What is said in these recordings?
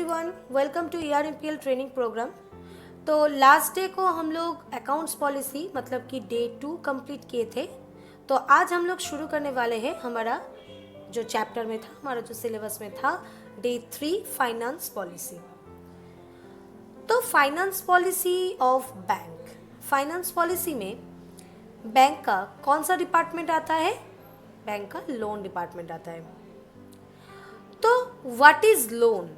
Everyone, welcome to ERMPL training programme. तो last day को हम लोग अकाउंट्स पॉलिसी मतलब कि डे 2 कंप्लीट किए थे। तो आज हम लोग शुरू करने वाले हैं हमारा जो चैप्टर में था, हमारा जो सिलेबस में था, डे 3 फाइनेंस पॉलिसी। तो finance policy of bank, finance policy में बैंक का कौन सा डिपार्टमेंट आता है? बैंक का लोन डिपार्टमेंट आता है। तो व्हाट इज लोन?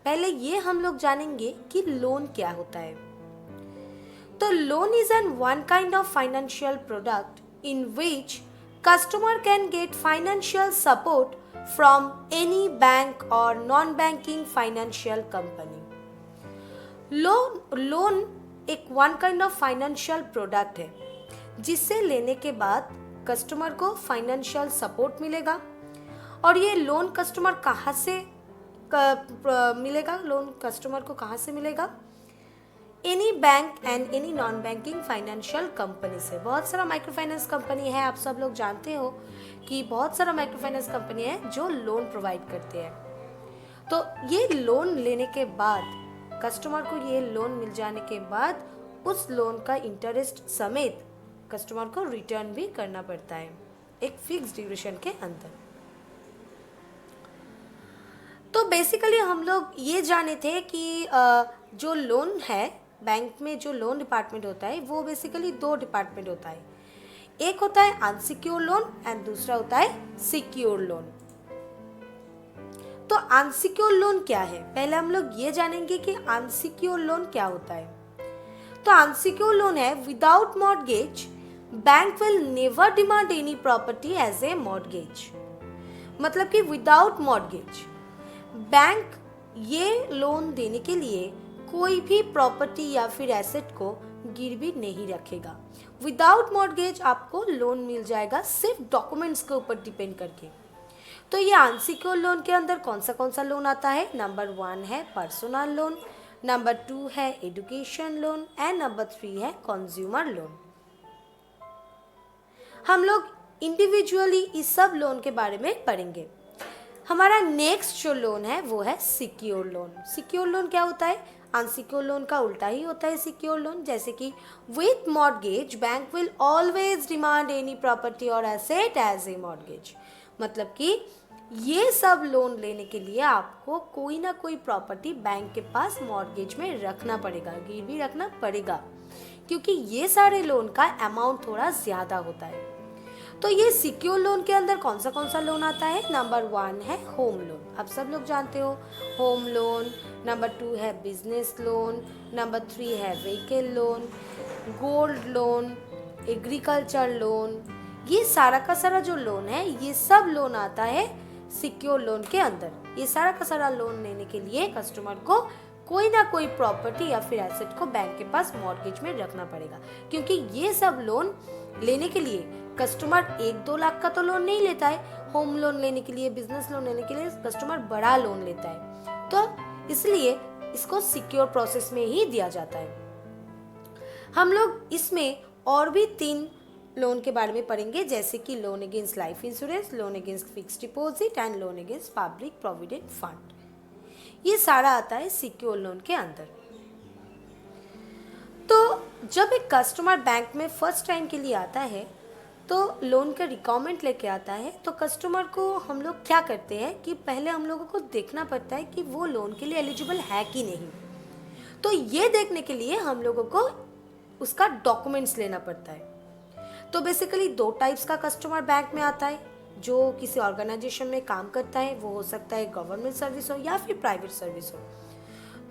पहले ये हम लोग जानेंगे कि लोन क्या होता है। तो loan is an one kind of financial product in which customer can get financial support from any bank और non banking financial company. Loan एक one kind of financial product है जिससे लेने के बाद कस्टमर को फाइनेंशियल सपोर्ट मिलेगा। और ये लोन कस्टमर कहाँ से मिलेगा? लोन कस्टमर को कहाँ से मिलेगा? Any bank and any non banking financial company से। बहुत सारा माइक्रो फाइनेंस कंपनी है, आप सब लोग जानते हो कि बहुत सारा माइक्रो फाइनेंस कंपनी है जो लोन प्रोवाइड करते हैं। तो ये लोन लेने के बाद कस्टमर को ये लोन मिल जाने के बाद उस लोन का इंटरेस्ट समेत कस्टमर को रिटर्न भी करना पड़ता है एक फिक्स ड्यूरेशन के अंदर। तो बेसिकली हम लोग ये जाने थे कि जो लोन है बैंक में, जो लोन डिपार्टमेंट होता है वो बेसिकली दो डिपार्टमेंट होता है। एक होता है अनसिक्योर लोन एंड दूसरा होता है सिक्योर लोन। तो अनसिक्योर लोन क्या है? पहले हम लोग ये जानेंगे कि अनसिक्योर लोन क्या होता है। तो अनसिक्योर लोन है without mortgage bank will never demand any property as a mortgage. मतलब कि विदाउट मॉर्गेज बैंक ये लोन देने के लिए कोई भी प्रॉपर्टी या फिर एसेट को गिरवी नहीं रखेगा। विदाउट मॉर्गेज आपको लोन मिल जाएगा सिर्फ डॉक्यूमेंट्स के ऊपर डिपेंड करके। तो ये अनसिक्योर लोन के अंदर कौन सा लोन आता है? नंबर 1 है पर्सनल लोन, नंबर 2 है एजुकेशन लोन एंड नंबर 3 है कंज्यूमर लोन। हम लोग इंडिविजुअली इस सब लोन के बारे में पढ़ेंगे। हमारा नेक्स्ट जो लोन है वो है सिक्योर लोन। सिक्योर लोन क्या होता है? अनसिक्योर लोन का उल्टा ही होता है सिक्योर लोन। जैसे कि with mortgage bank will always demand any property और एसेट एज ए मॉर्गेज। मतलब कि ये सब लोन लेने के लिए आपको कोई ना कोई प्रॉपर्टी बैंक के पास मॉर्गेज में रखना पड़ेगा, गिरवी रखना पड़ेगा, क्योंकि ये सारे लोन का अमाउंट थोड़ा ज़्यादा होता है। तो ये सिक्योर लोन के अंदर कौन सा लोन आता है? नंबर 1 है होम लोन, आप सब लोग जानते हो होम लोन। नंबर 2 है बिजनेस लोन, नंबर 3 है vehicle loan, gold loan, agriculture loan. ये सारा का सारा जो लोन है ये सब लोन आता है सिक्योर लोन के अंदर। ये सारा का सारा लोन लेने के लिए कस्टमर को कोई ना कोई प्रॉपर्टी या फिर एसेट को बैंक के पास मॉर्गेज में रखना पड़ेगा, क्योंकि ये सब लोन लेने के लिए कस्टमर 1-2 लाख का तो लोन नहीं लेता है। होम लोन लेने के लिए, बिजनेस लोन लेने के लिए कस्टमर बड़ा लोन लेता है। तो इसलिए इसको सिक्योर प्रोसेस में ही दिया जाता है। हम लोग इसमें और भी 3 लोन के बारे में पढ़ेंगे, जैसे कि loan against life insurance, loan against fixed deposit and loan against public provident fund. ये सारा आता है सिक्योर लोन के अंदर। तो जब एक कस्टमर बैंक में फर्स्ट टाइम के लिए आता है तो लोन का रिक्वायरमेंट लेके आता है, तो कस्टमर को हम लोग क्या करते हैं कि पहले हम लोगों को देखना पड़ता है कि वो लोन के लिए एलिजिबल है कि नहीं। तो ये देखने के लिए हम लोगों को उसका डॉक्यूमेंट्स लेना पड़ता है। तो बेसिकली 2 टाइप्स का कस्टमर बैंक में आता है। जो किसी ऑर्गेनाइजेशन में काम करता है, वो हो सकता है गवर्नमेंट सर्विस हो या फिर प्राइवेट सर्विस हो,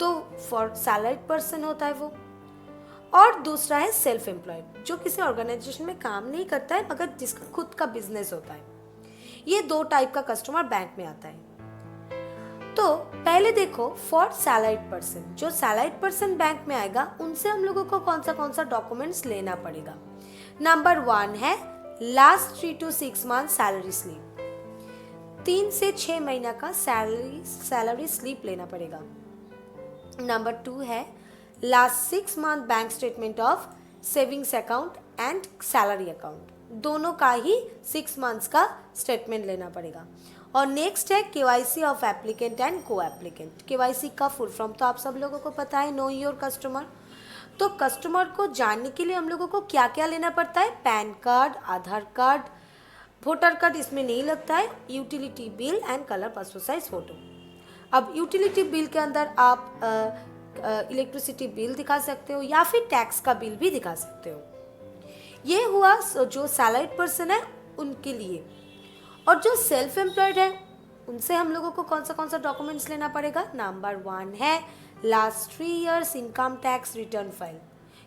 तो फॉर सैलरीड पर्सन होता है वो। और दूसरा है सेल्फ एम्प्लॉयड, जो किसी ऑर्गेनाइजेशन में काम नहीं करता है मगर जिसका खुद का बिजनेस होता है। ये 2 टाइप का कस्टमर बैंक में आता है। तो पहले देखो फॉर सैलरीड पर्सन, जो सैलरीड पर्सन बैंक में आएगा उनसे हम लोगों को कौन सा डॉक्यूमेंट्स लेना पड़ेगा। नंबर 1 है last 3 to 6 month salary slip, 3 से 6 महीना का सैलरी स्लिप लेना पड़ेगा। नंबर 2 है last 6 month bank statement of savings account and salary account, दोनों का ही 6 मंथ्स का स्टेटमेंट लेना पड़ेगा। और नेक्स्ट है केवाईसी ऑफ एप्लीकेंट एंड को एप्लीकेंट। केवाईसी का फुल फॉर्म तो आप सब लोगों को पता है, नो योर कस्टमर। तो कस्टमर को जानने के लिए हम लोगों को क्या क्या लेना पड़ता है, पैन कार्ड, आधार कार्ड, वोटर कार्ड इसमें नहीं लगता है, utility bill and colour passport size photo. अब यूटिलिटी बिल के अंदर आप इलेक्ट्रिसिटी बिल दिखा सकते हो या फिर टैक्स का बिल भी दिखा सकते हो। ये हुआ जो सैलरीड पर्सन है उनके लिए। और जो सेल्फ एम्प्लॉयड है उनसे हम लोगों को कौन सा डॉक्यूमेंट्स लेना पड़ेगा। नंबर 1 है last 3 years income tax return file,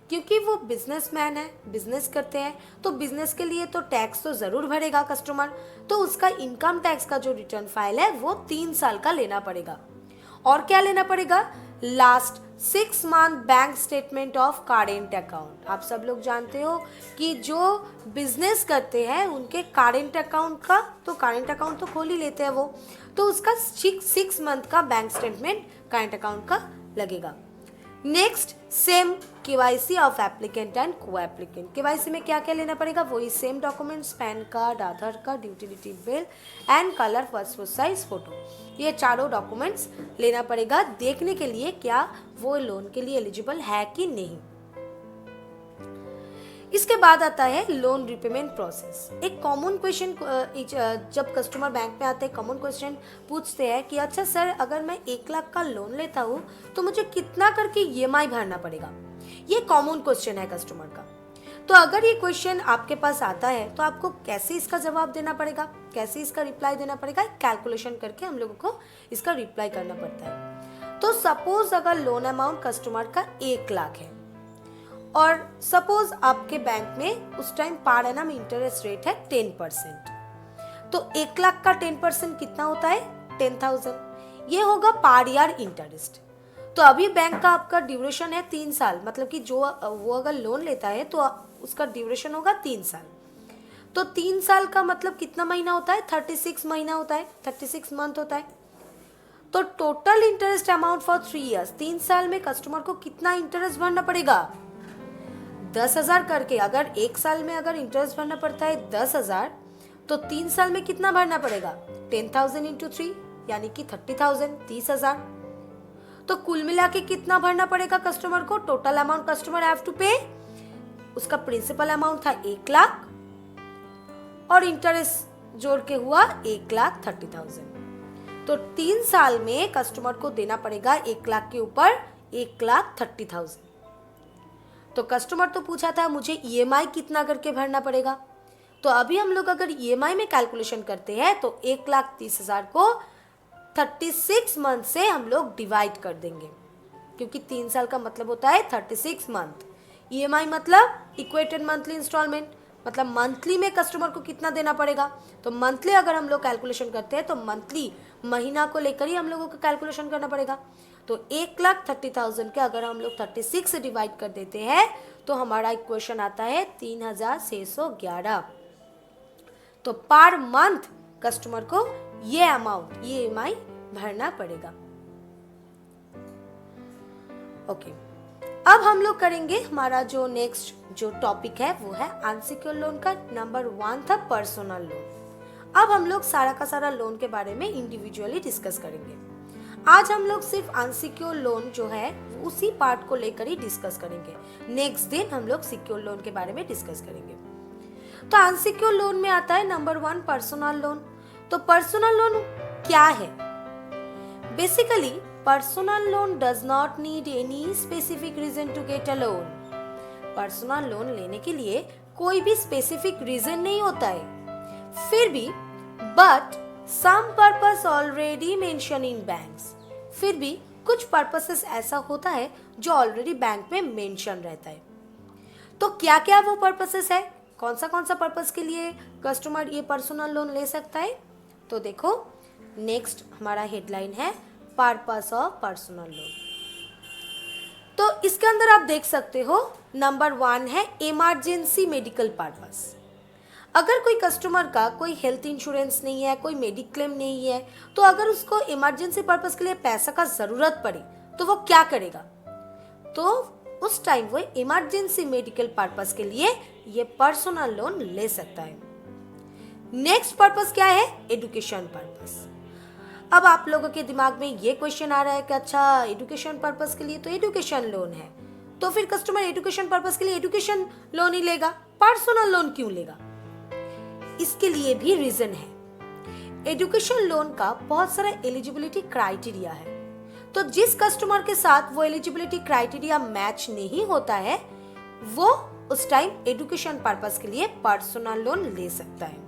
क्योंकि वो बिजनेसमैन है, बिजनेस करते हैं, तो बिजनेस के लिए तो टैक्स तो ज़रूर भरेगा कस्टमर, तो उसका इनकम टैक्स का जो रिटर्न फाइल है वो 3 साल का लेना पड़ेगा। और क्या लेना पड़ेगा, last 6 month bank statement of current account. आप सब लोग जानते हो कि जो बिजनेस करते हैं उनके करेंट अकाउंट का, तो करेंट अकाउंट तो खोल ही लेते हैं वो, तो उसका 6 मंथ का बैंक स्टेटमेंट करेंट अकाउंट का लगेगा। Next same KYC of applicant and को एप्लीकेंट। केवाईसी में क्या क्या लेना पड़ेगा, वही same documents, pan card, Aadhaar card, utility bill and colour passport size photo. ये चारों डॉक्यूमेंट्स लेना पड़ेगा देखने के लिए क्या वो लोन के लिए एलिजिबल है कि नहीं। इसके बाद आता है लोन रिपेमेंट प्रोसेस। एक कॉमन क्वेश्चन, जब कस्टमर बैंक में आते हैं कॉमन क्वेश्चन पूछते हैं कि अच्छा सर, अगर मैं 1 लाख का लोन लेता हूँ तो मुझे कितना करके ईएमआई भरना पड़ेगा। ये कॉमन क्वेश्चन है कस्टमर का। तो अगर ये क्वेश्चन आपके पास आता है तो आपको कैसे इसका जवाब देना पड़ेगा, कैसे इसका रिप्लाई देना पड़ेगा, कैलकुलेशन करके हम लोगों को इसका रिप्लाई करना पड़ता है। तो सपोज अगर लोन अमाउंट कस्टमर का 1 लाख है और सपोज आपके बैंक में उस time per annum interest rate है 10%, तो 1 लाख का 10% कितना होता है, 10,000। ये होगा पर ईयर इंटरेस्ट। तो अभी बैंक का आपका ड्यूरेशन है 3 साल, मतलब कि जो वो अगर लोन लेता है तो उसका ड्यूरेशन होगा 3 साल। तो 3 साल का मतलब कितना महीना होता है, 36 महीना होता है, 36 मंथ होता है। तो total interest amount for 3 years, 3 साल में कस्टमर को कितना इंटरेस्ट भरना पड़ेगा, 10,000 करके। अगर 1 साल में अगर इंटरेस्ट भरना पड़ता है 10,000, तो 3 साल में कितना भरना पड़ेगा, 10,000 इंटू 3 यानी कि 30,000, 30,000। तो कुल मिला के कितना भरना पड़ेगा कस्टमर को, total amount customer have to pay. उसका प्रिंसिपल अमाउंट था 1 लाख और इंटरेस्ट जोड़ के हुआ 1,30,000। तो 3 साल में कस्टमर को देना पड़ेगा 1 लाख के ऊपर 1,30,000। तो कस्टमर तो पूछा था मुझे ईएमआई कितना करके भरना पड़ेगा। तो अभी हम लोग अगर ईएमआई में कैलकुलेशन करते हैं तो 1,30,000 को 36 मंथ से हम लोग डिवाइड कर देंगे, क्योंकि 3 साल का मतलब होता है 36 मंथ। ईएमआई मतलब इक्वेटेड मंथली इंस्टॉलमेंट, मतलब मंथली में कस्टमर को कितना देना पड़ेगा। तो मंथली अगर हम लोग कैलकुलेशन करते हैं तो मंथली महीना को लेकर ही हम लोगों को कैलकुलेशन करना पड़ेगा। तो 1,30,000 के अगर हम लोग 36 से डिवाइड कर देते हैं तो हमारा इक्वेशन आता है 3,611। तो पर मंथ कस्टमर को ये अमाउंट, ये ईएमआई भरना पड़ेगा। ओके, अब हम लोग करेंगे हमारा जो नेक्स्ट जो टॉपिक है वो है अनसिक्योर्ड लोन का। नंबर 1 था पर्सनल लोन। अब हम लोग सारा का सारा लोन के बारे में इंडिविजुअली डिस्कस करेंगे। आज हम लोग सिर्फ अनसिक्योर्ड लोन जो है उसी पार्ट को लेकर ही डिस्कस करेंगे। नेक्स्ट दिन हम लोग सिक्योर्ड लोन के बारे में डिस्कस करेंगे। तो अनसिक्योर्ड लोन में आता है नंबर 1 पर्सनल लोन। तो पर्सनल लोन क्या है? Basically personal loan does not need any specific reason to get a loan. Personal loan लेने के लिए कोई भी स्पेसिफिक रीजन नहीं होता है, फिर भी but some purpose already mention in banks. फिर भी कुछ पर्पसेस ऐसा होता है जो ऑलरेडी बैंक में मेंशन रहता है। तो क्या क्या वो पर्पसेस है, कौन सा पर्पस के लिए कस्टमर ये पर्सनल लोन ले सकता है? तो देखो, नेक्स्ट हमारा हेडलाइन है पर्पस ऑफ पर्सनल लोन। तो इसके अंदर आप देख सकते हो नंबर 1 है इमरजेंसी मेडिकल पर्पस। अगर कोई कस्टमर का कोई हेल्थ इंश्योरेंस नहीं है, कोई मेडिक्लेम नहीं है, तो अगर उसको इमरजेंसी पर्पस के लिए पैसा का ज़रूरत पड़े तो वो क्या करेगा? तो उस टाइम वो इमरजेंसी मेडिकल पर्पस के लिए ये पर्सनल लोन ले सकता है। नेक्स्ट पर्पस क्या है? Education purpose. अब आप लोगों के दिमाग में ये क्वेश्चन आ रहा है कि अच्छा एजुकेशन पर्पस के लिए तो एजुकेशन लोन है, तो फिर कस्टमर एजुकेशन पर्पस के लिए एजुकेशन लोन ही लेगा, पर्सनल लोन क्यों लेगा? इसके लिए भी रीजन है। एजुकेशन लोन का बहुत सारा एलिजिबिलिटी क्राइटेरिया है, तो जिस कस्टमर के साथ वो एलिजिबिलिटी क्राइटेरिया मैच नहीं होता है वो उस टाइम एजुकेशन पर्पस के लिए पर्सनल लोन ले सकता है।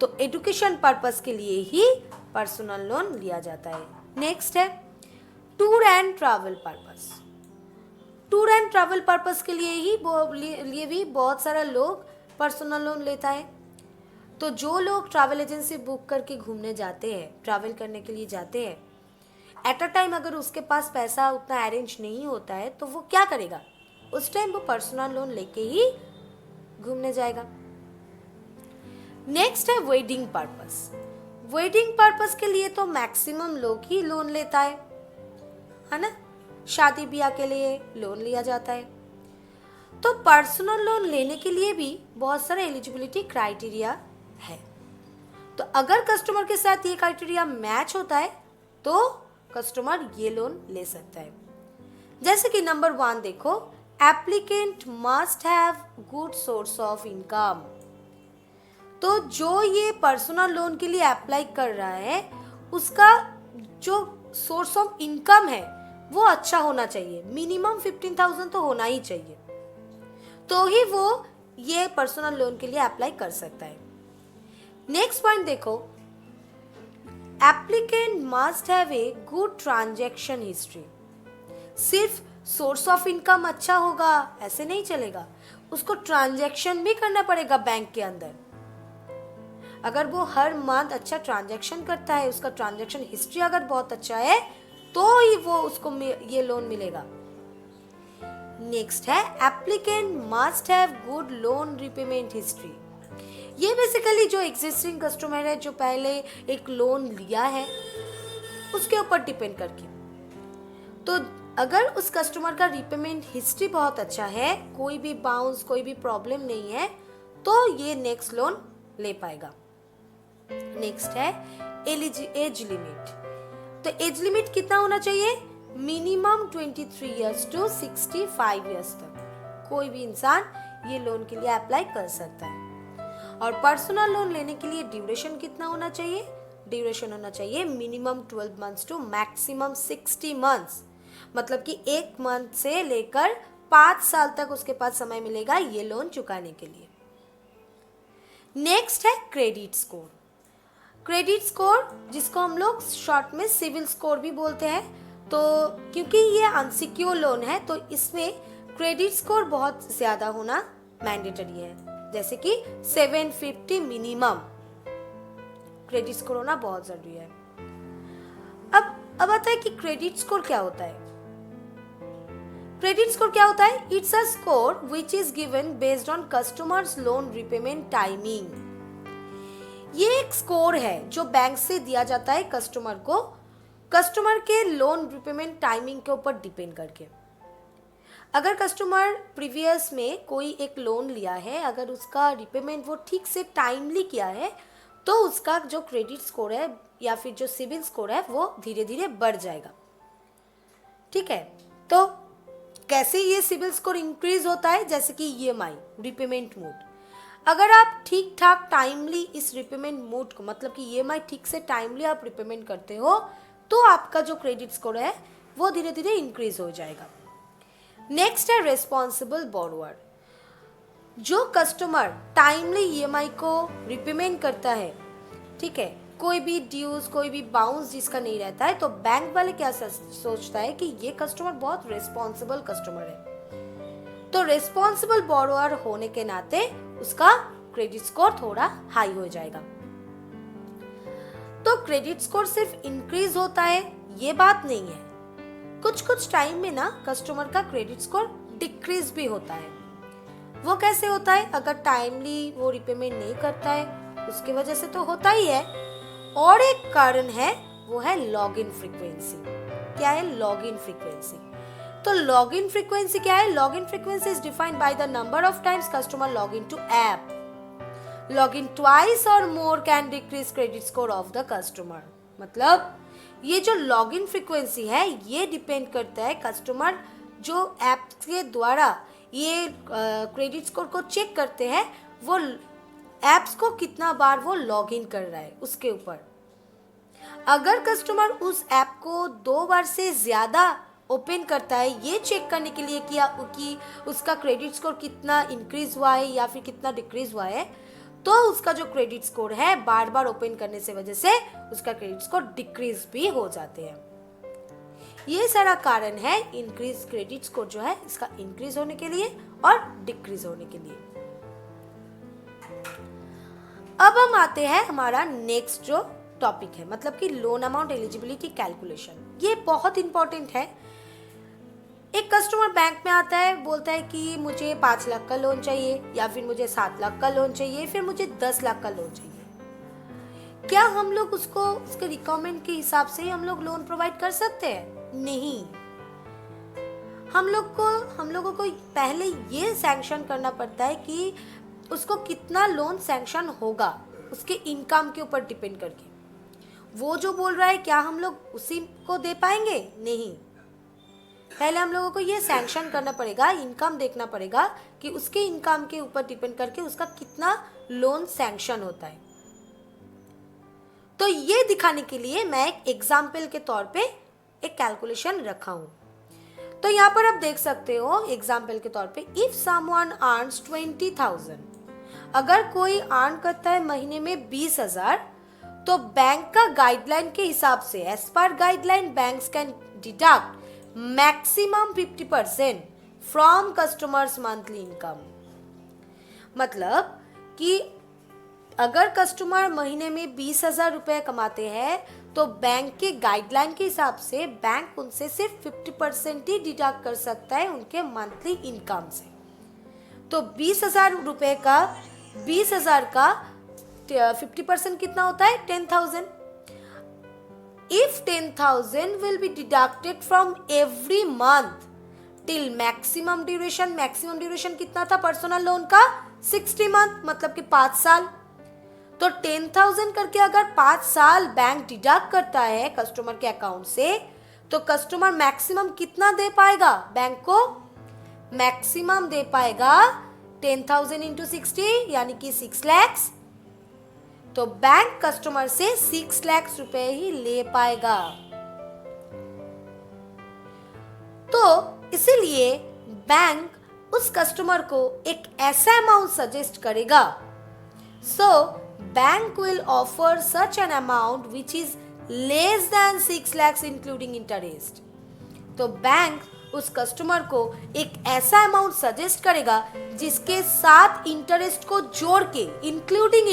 तो एजुकेशन पर्पस के लिए ही पर्सनल लोन लिया जाता है। नेक्स्ट है tour and travel purpose. Tour and travel purpose के लिए भी बहुत सारा लोग पर्सनल लोन लेता है। तो जो लोग ट्रैवल एजेंसी बुक करके घूमने जाते हैं, ट्रैवल करने के लिए जाते हैं, एट अ टाइम अगर उसके पास पैसा उतना अरेंज नहीं होता है तो वो क्या करेगा? उस टाइम वो पर्सनल लोन लेके ही घूमने जाएगा। नेक्स्ट है वेडिंग पर्पस। वेडिंग पर्पस के लिए तो मैक्सिमम लोग ही लोन लेता है ना? शादी ब्याह के लिए लोन लिया जाता है। तो पर्सनल लोन लेने के लिए भी बहुत सारा एलिजिबिलिटी क्राइटेरिया है। तो अगर कस्टमर के साथ ये क्राइटेरिया मैच होता है तो कस्टमर ये लोन ले सकता है। जैसे कि नंबर 1 देखो, applicant must have good source of income. तो जो ये पर्सनल लोन के लिए अप्लाई कर रहा है उसका जो सोर्स ऑफ इनकम है वो अच्छा होना चाहिए, मिनिमम 15,000 तो होना ही चाहिए, तो ही वो ये पर्सनल लोन के लिए अप्लाई कर सकता है। नेक्स्ट पॉइंट देखो, applicant must have a good transaction history. सिर्फ सोर्स ऑफ इनकम अच्छा होगा ऐसे नहीं चलेगा, उसको ट्रांजैक्शन भी करना पड़ेगा बैंक के अंदर। अगर वो हर मंथ अच्छा ट्रांजैक्शन करता है, उसका ट्रांजैक्शन हिस्ट्री अगर बहुत अच्छा है तो ही वो उसको ये लोन मिलेगा। नेक्स्ट है applicant must have good loan repayment history. ये बेसिकली जो एग्जिस्टिंग कस्टमर है जो पहले एक लोन लिया है उसके ऊपर डिपेंड करके। तो अगर उस कस्टमर का रिपेमेंट हिस्ट्री बहुत अच्छा है, कोई भी बाउंस कोई भी प्रॉब्लम नहीं है, तो ये नेक्स्ट लोन ले पाएगा। नेक्स्ट है एज लिमिट। तो एज लिमिट कितना होना चाहिए? मिनिमम 23 इयर्स टू 65 इयर्स तक कोई भी इंसान ये लोन के लिए अप्लाई कर सकता है। और पर्सनल लोन लेने के लिए ड्यूरेशन कितना होना चाहिए? ड्यूरेशन होना चाहिए minimum 12 months to maximum 60 months, मतलब कि 1 मंथ से लेकर 5 साल तक उसके पास समय मिलेगा ये लोन चुकाने के लिए। नेक्स्ट है क्रेडिट स्कोर। क्रेडिट स्कोर जिसको हम लोग शॉर्ट में सिविल स्कोर भी बोलते हैं, तो क्योंकि ये अनसिक्योर लोन है तो इसमें क्रेडिट स्कोर बहुत ज्यादा होना मैंडेटरी है, जैसे कि 750 मिनिमम क्रेडिट स्कोर होना बहुत जरूरी है। अब आता है कि क्रेडिट स्कोर क्या होता है। क्रेडिट स्कोर क्या होता है? It's a score which is given based on customers loan repayment timing. ये एक स्कोर है जो बैंक से दिया जाता है कस्टमर को, कस्टमर के लोन रिपेमेंट टाइमिंग के ऊपर डिपेंड करके। अगर कस्टमर प्रीवियस में कोई एक लोन लिया है, अगर उसका रिपेमेंट वो ठीक से टाइमली किया है तो उसका जो क्रेडिट स्कोर है या फिर जो सिविल स्कोर है वो धीरे धीरे बढ़ जाएगा। ठीक है, तो कैसे ये सिविल स्कोर इंक्रीज होता है? जैसे कि ईएमआई रिपेमेंट मोड, अगर आप ठीक ठाक टाइमली इस रिपेमेंट मोड को, मतलब कि ईएमआई ठीक से टाइमली आप रिपेमेंट करते हो तो आपका जो क्रेडिट स्कोर है वो धीरे धीरे इंक्रीज हो जाएगा। नेक्स्ट है रेस्पॉन्सिबल बोरोअर। जो कस्टमर टाइमली ईएमआई को रिपेमेंट करता है, ठीक है, कोई भी ड्यूज कोई भी बाउंस जिसका नहीं रहता है, तो बैंक वाले क्या सोचता है कि ये कस्टमर बहुत रेस्पॉन्सिबल कस्टमर है, तो रेस्पॉन्सिबल बोरोअर होने के नाते उसका क्रेडिट स्कोर थोड़ा हाई हो जाएगा। तो क्रेडिट स्कोर सिर्फ इंक्रीज होता है ये बात नहीं है, कुछ टाइम में ना कस्टमर का क्रेडिट स्कोर डिक्रीज भी होता है। वो कैसे होता है? अगर टाइमली वो रिपेमेंट नहीं करता है उसके वजह से तो होता ही है, और एक कारण है वो है लॉग इन फ्रीक्वेंसी। क्या है लॉग इन फ्रीक्वेंसी? तो लॉग इन फ्रीक्वेंसी क्या है? Log in frequency is defined by the number of times customer log in to app. Log in twice और more can decrease credit score of the customer. मतलब ये जो log in frequency है ये depend करता है कस्टमर जो app के द्वारा ये क्रेडिट स्कोर को चेक करते हैं वो ऐप्स को कितना बार वो लॉग इन कर रहा है उसके ऊपर। अगर कस्टमर उस ऐप को 2 बार से ज़्यादा ओपन करता है ये चेक करने के लिए कि उसका क्रेडिट स्कोर कितना इंक्रीज हुआ है या फिर कितना डिक्रीज हुआ है, तो उसका जो क्रेडिट स्कोर है बार बार ओपन करने से वजह से उसका क्रेडिट स्कोर डिक्रीज भी हो जाते हैं। ये सारा कारण है इंक्रीज क्रेडिट स्कोर जो है इसका इंक्रीज होने के लिए और डिक्रीज होने के लिए। अब हम आते हैं हमारा नेक्स्ट जो टॉपिक है, मतलब कि लोन अमाउंट एलिजिबिलिटी कैलकुलेशन। ये बहुत इंपॉर्टेंट है। एक कस्टमर बैंक में आता है, बोलता है कि मुझे 5 लाख का लोन चाहिए या फिर मुझे 7 लाख का लोन चाहिए, फिर मुझे 10 लाख का लोन चाहिए। क्या हम लोग उसको उसके रिक्वायरमेंट के हिसाब से हम लोग लोन प्रोवाइड कर सकते हैं? नहीं। हम लोगों को पहले ये सैंक्शन करना पड़ता है कि उसको कितना लोन सैंक्शन होगा उसके इनकम के ऊपर डिपेंड करके। वो जो बोल रहा है क्या हम लोग उसी को दे पाएंगे? नहीं। पहले हम लोगों को ये सैंक्शन करना पड़ेगा, इनकम देखना पड़ेगा कि उसके इनकम के ऊपर डिपेंड करके उसका कितना लोन सैंक्शन होता है। तो ये दिखाने के लिए मैं एक एग्जाम्पल के तौर पे एक कैलकुलेशन रखा हूँ। तो यहाँ पर आप देख सकते हो एग्जाम्पल के तौर पे, इफ समवन अर्न्स 20,000, अगर कोई अर्न करता है महीने में 20,000, तो बैंक का गाइडलाइन के हिसाब से as per guideline banks can deduct maximum 50% from customers monthly income. मतलब कि अगर कस्टमर महीने में 20,000 रुपए कमाते हैं तो बैंक के गाइडलाइन के हिसाब से बैंक उनसे सिर्फ 50% ही डिडक्ट कर सकता है उनके मंथली इनकम से। तो 20,000 रुपए का 20,000 का 50% कितना होता है? 10,000। If 10,000 will be deducted from every month till maximum duration कितना था पर्सनल लोन का? 60 मंथ, मतलब कि 5 साल। तो 10,000 करके अगर 5 साल बैंक डिडक्ट करता है कस्टमर के अकाउंट से, तो कस्टमर मैक्सिमम कितना दे पाएगा बैंक को? मैक्सिमम दे पाएगा 10,000 इंटू 60 यानी कि 6 लाख। तो बैंक कस्टमर से 6 लाख रुपए ही ले पाएगा। तो इसीलिए बैंक उस कस्टमर को एक ऐसा अमाउंट सजेस्ट करेगा। So bank will offer such an amount which is less than 6 lakh including interest. तो बैंक उस कस्टमर को एक ऐसा अमाउंट सजेस्ट करेगा जिसके साथ इंटरेस्ट को जोड़ के, इंक्लूडिंग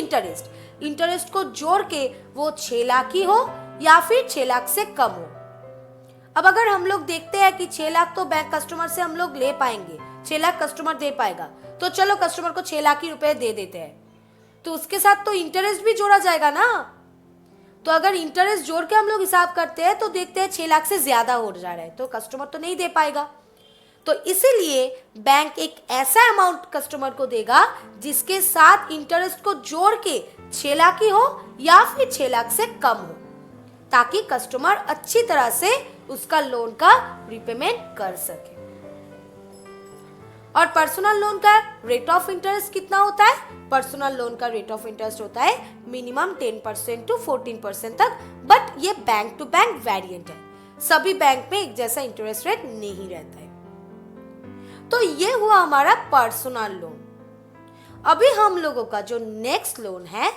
इंटरेस्ट को जोड़ के वो 6 लाख ही हो या फिर 6 लाख से कम हो। अब अगर हम लोग देखते हैं कि 6 लाख तो बैंक कस्टमर से हम लोग ले पाएंगे, 6 लाख कस्टमर दे पाएगा, तो चलो कस्टमर को 6 लाख ही रुपए दे देते हैं। तो उसके साथ तो इंटरेस्ट भी जोड़ा जाएगा ना। तो अगर इंटरेस्ट जोड़ के हम लोग हिसाब करते हैं तो देखते हैं 6 लाख से ज्यादा हो जा रहा है, तो कस्टमर तो नहीं दे पाएगा। तो इसीलिए बैंक एक ऐसा अमाउंट कस्टमर को देगा जिसके साथ इंटरेस्ट को जोड़ के 6 लाख ही हो या फिर 6 लाख से कम हो, ताकि कस्टमर अच्छी तरह से उसका लोन का रिपेमेंट कर सके। और पर्सनल लोन का रेट ऑफ इंटरेस्ट कितना होता है? पर्सनल लोन का रेट ऑफ इंटरेस्ट होता है मिनिमम 10% टू 14% तक, बट ये बैंक टू बैंक वेरिएंट है। सभी बैंक में एक जैसा इंटरेस्ट रेट नहीं रहता है। तो ये हुआ हमारा पर्सनल लोन। अभी हम लोगों का जो नेक्स्ट लोन है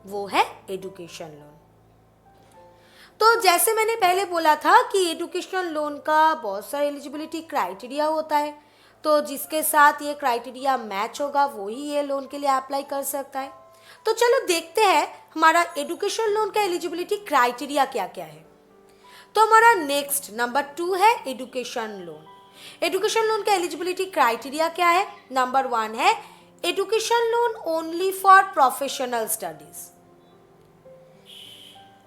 वो है एजुकेशन लोन। तो जैसे मैंने पहले बोला था कि एजुकेशन लोन का बहुत सारे एलिजिबिलिटी क्राइटेरिया होता है, तो जिसके साथ ये क्राइटेरिया मैच होगा वो ही ये लोन के लिए अप्लाई कर सकता है। तो चलो देखते हैं हमारा एजुकेशन लोन का एलिजिबिलिटी क्राइटेरिया क्या क्या है। तो हमारा नेक्स्ट नंबर 2 है एजुकेशन लोन। एजुकेशन लोन का एलिजिबिलिटी क्राइटेरिया क्या है? नंबर 1 है education loan only for professional studies.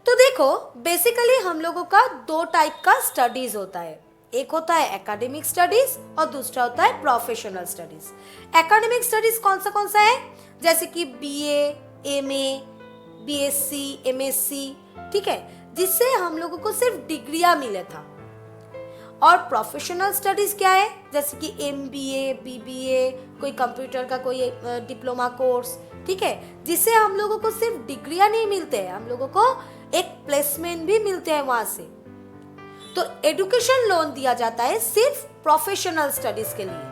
तो देखो बेसिकली हम लोगों का 2 टाइप का स्टडीज होता है। एक होता है एकेडमिक स्टडीज और दूसरा होता है प्रोफेशनल स्टडीज। एकेडमिक स्टडीज कौन सा है, जैसे कि बीए, एमए, बीएससी, एमएससी, ठीक है, जिससे हम लोगों को सिर्फ डिग्रियां मिले था। और प्रोफेशनल स्टडीज क्या है, जैसे कि एमबीए, बीबीए, कोई कंप्यूटर का कोई डिप्लोमा कोर्स, ठीक है, जिससे हम लोगों को सिर्फ डिग्रियां नहीं मिलते हैं, हम लोगों को एक प्लेसमेंट भी मिलते हैं वहां से। तो एजुकेशन लोन दिया जाता है सिर्फ प्रोफेशनल स्टडीज के लिए।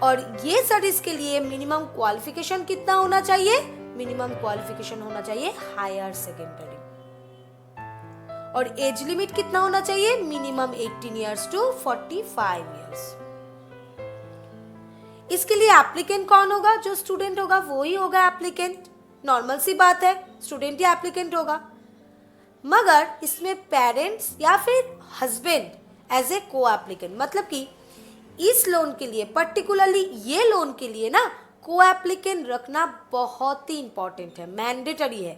और ये स्टडीज के लिए मिनिमम क्वालिफिकेशन कितना होना चाहिए, मिनिमम क्वालिफिकेशन होना चाहिए हायर सेकेंडरी। और एज लिमिट कितना होना चाहिए, मिनिमम 18 इयर्स टू 45 इयर्स। इसके लिए एप्लीकेंट कौन होगा, जो स्टूडेंट होगा वो ही होगा एप्लीकेंट। नॉर्मल सी बात है, स्टूडेंट ही एप्लीकेंट होगा। मगर इसमें पेरेंट्स या फिर हस्बैंड एज ए को एप्लीकेंट, मतलब कि इस लोन के लिए, पर्टिकुलरली ये लोन के लिए ना, को एप्लीकेंट रखना बहुत ही इंपॉर्टेंट है, मैंडेटरी है।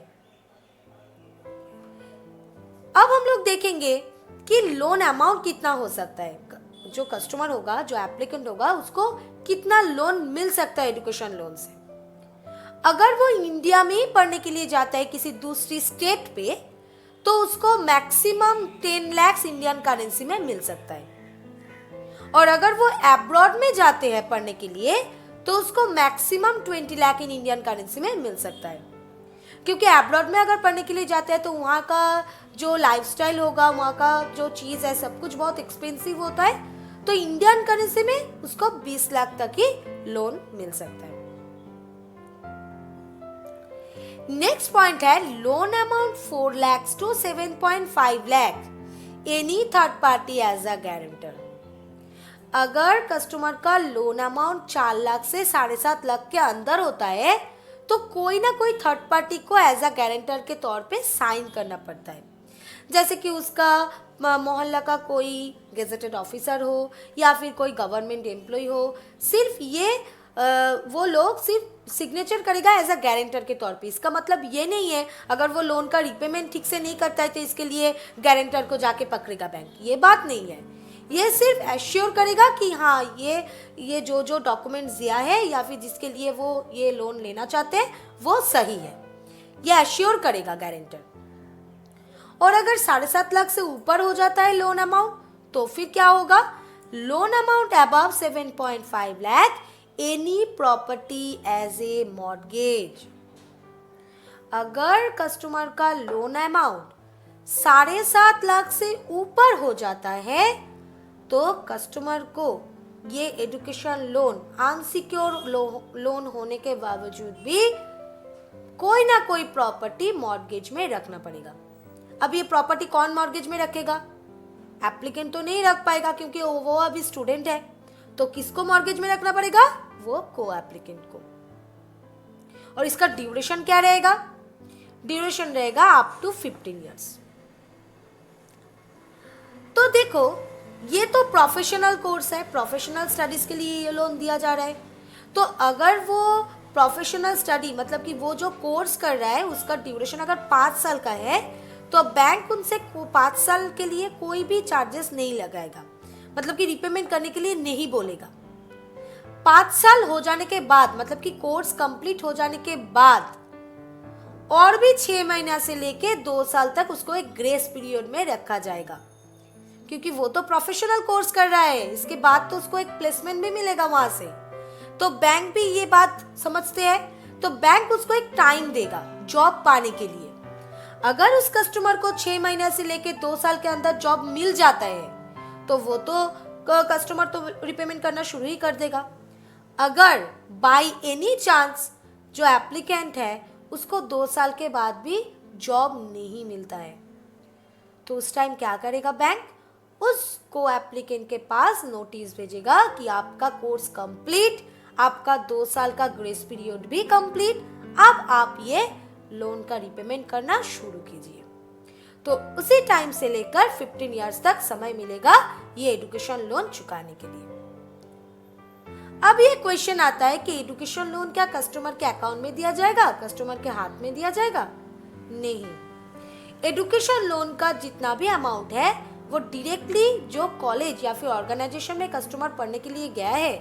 अब हम लोग देखेंगे कि लोन अमाउंट कितना हो सकता है, जो कस्टमर होगा, जो एप्लीकेंट होगा, उसको कितना लोन मिल सकता है एजुकेशन लोन से। अगर वो इंडिया में ही पढ़ने के लिए जाता है किसी दूसरी स्टेट पे, तो उसको मैक्सिमम 10 लाख इंडियन करेंसी में मिल सकता है। और अगर वो अब्रॉड में जाते हैं पढ़ने के लिए, तो उसको maximum 20 lakh in Indian currency में मिल सकता है। क्योंकि अब्रॉड में अगर पढ़ने के लिए जाते हैं तो वहाँ का जो लाइफस्टाइल होगा, वहाँ का जो चीज़ है, सब कुछ बहुत एक्सपेंसिव होता है। तो इंडियन करेंसी में उसको 20 लाख तक ही लोन मिल सकता है। नेक्स्ट पॉइंट है loan amount 4 lakh to 7.5 lakh any third party as a guarantor. अगर कस्टमर का लोन अमाउंट 4 लाख से 7.5 लाख के अंदर होता है, तो कोई ना कोई थर्ड पार्टी को एज अ गारंटर के तौर पे साइन करना पड़ता है। जैसे कि उसका मोहल्ला का कोई गेजेटेड ऑफिसर हो या फिर कोई गवर्नमेंट एम्प्लॉय हो, सिर्फ ये वो लोग सिर्फ सिग्नेचर करेगा एज अ गारंटर के तौर पे। इसका मतलब ये नहीं है अगर वो लोन का रिपेमेंट ठीक से नहीं करता है तो इसके लिए गारंटर को जाके पकड़ेगा बैंक, ये बात नहीं है। ये सिर्फ एश्योर करेगा कि हाँ ये जो डॉक्यूमेंट्स दिया है या फिर जिसके लिए वो ये लोन लेना चाहते हैं वो सही है, ये एश्योर करेगा गारंटर। और अगर 7.5 लाख से ऊपर हो जाता है लोन अमाउंट, तो फिर क्या होगा, loan amount above 7.5 lakh any property as a mortgage. अगर कस्टमर का लोन अमाउंट 7.5 लाख से ऊपर हो जाता है, तो कस्टमर को ये एजुकेशन लोन अनसिक्योर लोन होने के बावजूद भी कोई ना कोई प्रॉपर्टी मॉर्गेज में रखना पड़ेगा। अब ये प्रॉपर्टी कौन मॉर्गेज में रखेगा, एप्लीकेंट तो नहीं रख पाएगा क्योंकि वो अभी स्टूडेंट है। तो किसको मॉर्गेज में रखना पड़ेगा, वो को एप्लीकेंट को। और इसका ड्यूरेशन क्या रहेगा, ड्यूरेशन रहेगा अप टू 15 इयर्स। तो देखो ये तो प्रोफेशनल कोर्स है, प्रोफेशनल स्टडीज के लिए ये लोन दिया जा रहा है। तो अगर वो प्रोफेशनल स्टडी मतलब कि वो जो कोर्स कर रहा है उसका ड्यूरेशन अगर 5 साल का है, तो बैंक उनसे 5 साल के लिए कोई भी चार्जेस नहीं लगाएगा, मतलब कि रिपेमेंट करने के लिए नहीं बोलेगा। 5 साल हो जाने के बाद, मतलब कि कोर्स कंप्लीट हो जाने के बाद और भी 6 महीना से लेके 2 साल तक उसको एक ग्रेस पीरियड में रखा जाएगा, क्योंकि वो तो प्रोफेशनल कोर्स कर रहा है। इसके बाद तो उसको एक प्लेसमेंट भी मिलेगा वहां से। तो बैंक भी ये बात समझते हैं, तो बैंक उसको एक टाइम देगा जॉब पाने के लिए। अगर उस कस्टमर को 6 महीने से लेके 2 साल के अंदर जॉब मिल जाता है, तो वो तो कस्टमर तो रिपेमेंट करना शुरू ही कर देगा। अगर बाय एनी चांस जो एप्लीकेंट है उसको 2 साल के बाद भी जॉब नहीं मिलता है, तो उस टाइम क्या करेगा बैंक, उस को एप्लीकेंट के पास नोटिस भेजेगा कि आपका कोर्स कंप्लीट, आपका 2 साल का ग्रेस पीरियड भी कंप्लीट, अब आप ये लोन का रिपेमेंट करना शुरू कीजिए। तो उसी टाइम से लेकर 15 इयर्स तक समय मिलेगा ये एजुकेशन लोन चुकाने के लिए। अब ये क्वेश्चन आता है कि एजुकेशन लोन क्या कस्टमर के अकाउंट में दिया जाएगा, कस्टमर के हाथ में दिया जाएगा? नहीं, एजुकेशन लोन का जितना भी अमाउंट है वो डायरेक्टली जो कॉलेज या फिर ऑर्गेनाइजेशन में कस्टमर पढ़ने के लिए गया है,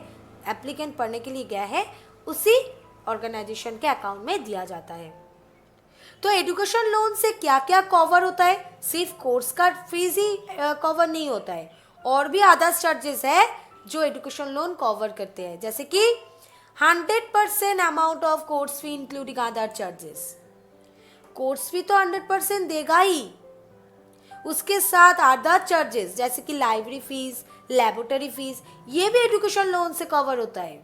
एप्लीकेंट पढ़ने के लिए गया है, उसी ऑर्गेनाइजेशन के अकाउंट में दिया जाता है। तो एजुकेशन लोन से क्या क्या कवर होता है? सिर्फ कोर्स का फीस ही कवर नहीं होता है, और भी अदर्स चार्जेस है जो एजुकेशन लोन कवर करते हैं, जैसे कि 100% amount of course fee including other charges. Course fee तो 100% देगा ही, उसके साथ अदर चार्जेस जैसे कि लाइब्रेरी फीस, लेबोरेटरी फीस, ये भी एजुकेशन लोन से कवर होता है।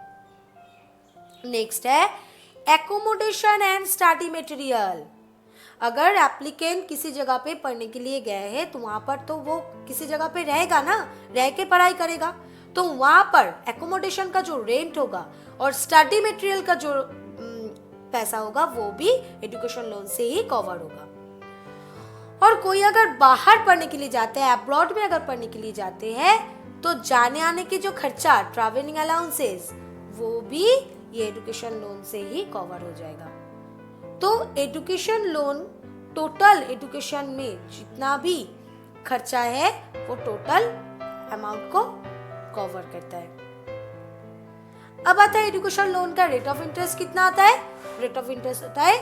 नेक्स्ट है एकोमोडेशन एंड स्टडी मटेरियल। अगर एप्लीकेंट किसी जगह पे पढ़ने के लिए गए हैं तो वहाँ पर तो वो किसी जगह पे रहेगा ना, रह के पढ़ाई करेगा, तो वहाँ पर एकोमोडेशन का जो रेंट होगा और स्टडी मटेरियल का जो पैसा होगा वो भी एजुकेशन लोन से ही कवर होगा। और कोई अगर बाहर पढ़ने के लिए जाते हैं, अब्रॉड में अगर पढ़ने के लिए जाते हैं, तो जाने आने के जो खर्चा, ट्रैवलिंग अलाउंसेस, वो भी ये एजुकेशन लोन से ही कवर हो जाएगा। तो एजुकेशन लोन टोटल एजुकेशन में जितना भी खर्चा है वो टोटल अमाउंट को कवर करता है। अब आता है एजुकेशन लोन का रेट ऑफ इंटरेस्ट कितना आता है? रेट ऑफ इंटरेस्ट होता है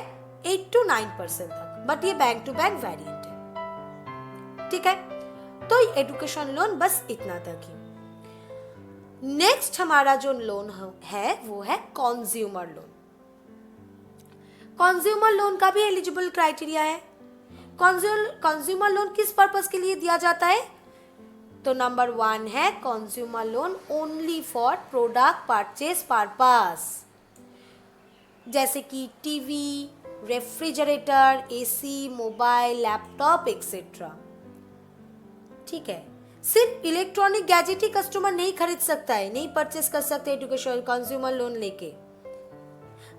8 to 9% तक, बट ये बैंक टू बैंक वेरिएंट है, ठीक है। तो एजुकेशन लोन बस इतना तक ही। नेक्स्ट हमारा जो लोन है वो है कंज्यूमर लोन। कंज्यूमर लोन का भी एलिजिबल क्राइटेरिया है। कंज्यूमर लोन किस पर्पस के लिए दिया जाता है? तो नंबर 1 है consumer loan only for product purchase purpose, जैसे कि TV, refrigerator, AC, mobile, laptop etcetera, ठीक है। सिर्फ इलेक्ट्रॉनिक गैजेट ही कस्टमर नहीं खरीद सकता है, नहीं परचेस कर सकते एजुकेशन कंज्यूमर लोन लेके।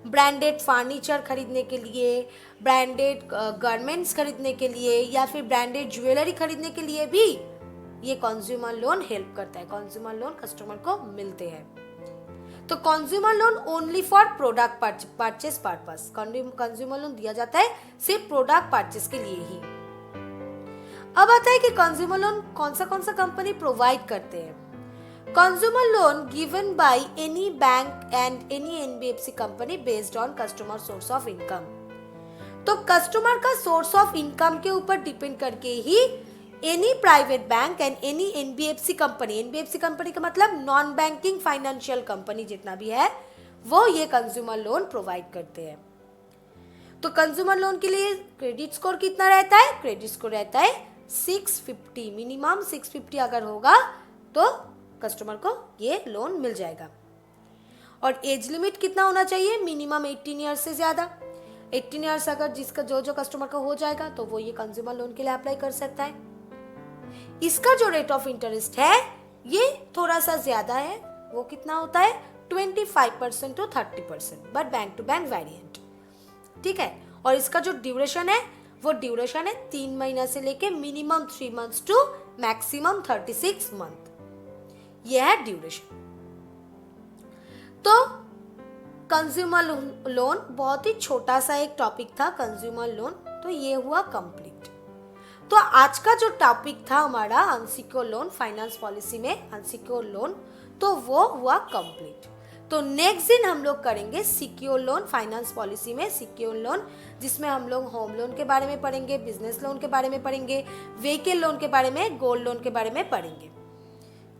ब्रांडेड फर्नीचर खरीदने के लिए, ब्रांडेड गारमेंट्स खरीदने के लिए, या फिर ब्रांडेड ज्वेलरी खरीदने के लिए भी ये कंज्यूमर लोन हेल्प करता है। कंज्यूमर लोन कस्टमर को मिलते हैं। तो consumer loan only for product purchase purpose, consumer loan दिया जाता है सिर्फ प्रोडक्ट परचेस के लिए ही। अब आता है कि कंज्यूमर लोन कौन सा कंपनी प्रोवाइड करते हैं। Consumer loan given by any bank and any NBFC company based on customer source of income. तो कस्टमर का सोर्स ऑफ इनकम के ऊपर डिपेंड करके ही any private bank and any NBFC company का मतलब नॉन बैंकिंग फाइनेंशियल कंपनी जितना भी है वो ये कंज्यूमर लोन प्रोवाइड करते हैं। तो कंज्यूमर लोन के लिए क्रेडिट स्कोर कितना रहता है? क्रेडिट स्कोर रहता है 650, मिनिमम 650 अगर होगा तो कस्टमर को ये लोन मिल जाएगा। और एज लिमिट कितना होना चाहिए? मिनिमम 18 ईयर्स से ज्यादा। 18 ईयर्स अगर जिसका जो कस्टमर का हो जाएगा तो वो ये कंज्यूमर लोन के लिए अप्लाई कर सकता है। इसका जो रेट ऑफ इंटरेस्ट है ये थोड़ा सा ज्यादा है, वो कितना होता है? 25% to 30%, but bank to bank variant, ठीक है। और इसका जो ड्यूरेशन है वो ड्यूरेशन है 3 महीना से लेके minimum 3 months to maximum 36 month, यह है ड्यूरेशन। तो कंज्यूमर लोन बहुत ही छोटा सा एक टॉपिक था कंज्यूमर लोन, तो ये हुआ कंप्लीट। तो आज का जो टॉपिक था हमारा अनसिक्योर लोन फाइनेंस पॉलिसी में अनसिक्योर लोन, तो वो हुआ कंप्लीट। तो नेक्स्ट दिन हम लोग करेंगे सिक्योर लोन फाइनेंस पॉलिसी में सिक्योर लोन, जिसमें हम लोग होम लोन के बारे में पढ़ेंगे, बिजनेस लोन के बारे में पढ़ेंगे, व्हीकल लोन के बारे में, गोल्ड लोन के बारे में पढ़ेंगे,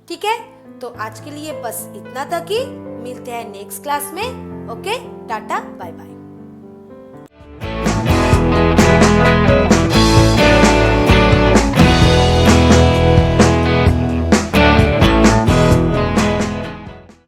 ठीक है। तो आज के लिए बस इतना तक ही, मिलते हैं नेक्स्ट क्लास में। Okay, tata bye bye.